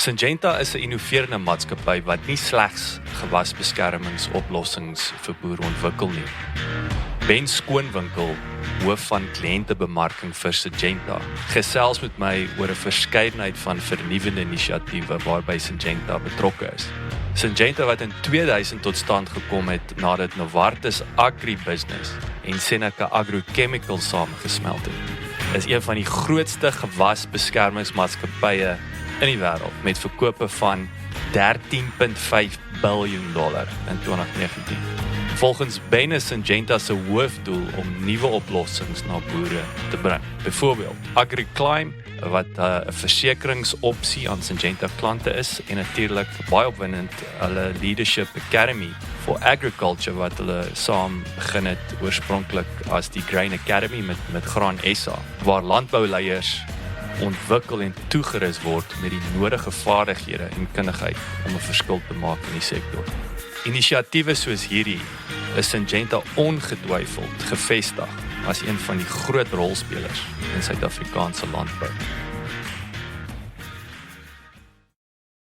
Syngenta is 'n innoverende maatskappy wat nie slegs gewasbeskermingsoplossings vir boere ontwikkel nie. Ben Skoonwinkel, hoof van kliëntebemarking vir Syngenta, gesels met my oor 'n verskeidenheid van vernuwende inisiatiewe waarby Syngenta betrokke is. Syngenta wat in 2000 tot stand gekom het nadat Novartis Agribusiness en Seneca Agrochemicals saamgesmelt het, is een van die grootste gewasbeskermingsmaatskappye in die wêreld met verkope van $13.5 biljoen in 2019. Volgens Ben is Syngenta se hoofdoel om nuwe oplossings na boere te bring. Byvoorbeeld AgriClimb wat 'n versekeringsopsie aan Syngenta klante is en natuurlik baie opwindend hulle Leadership Academy for Agriculture wat hulle saam begin het oorspronklik as die Grain Academy met Graan SA, waar landbouleiers ontwikkel en toegerus word met die nodige vaardighede en kundigheid om 'n verskil te maak in die sektor. Inisiatiewe soos hierdie is Syngenta ongetwyfeld gevestig as een van die groot rolspelers in Suid-Afrikaanse landbou.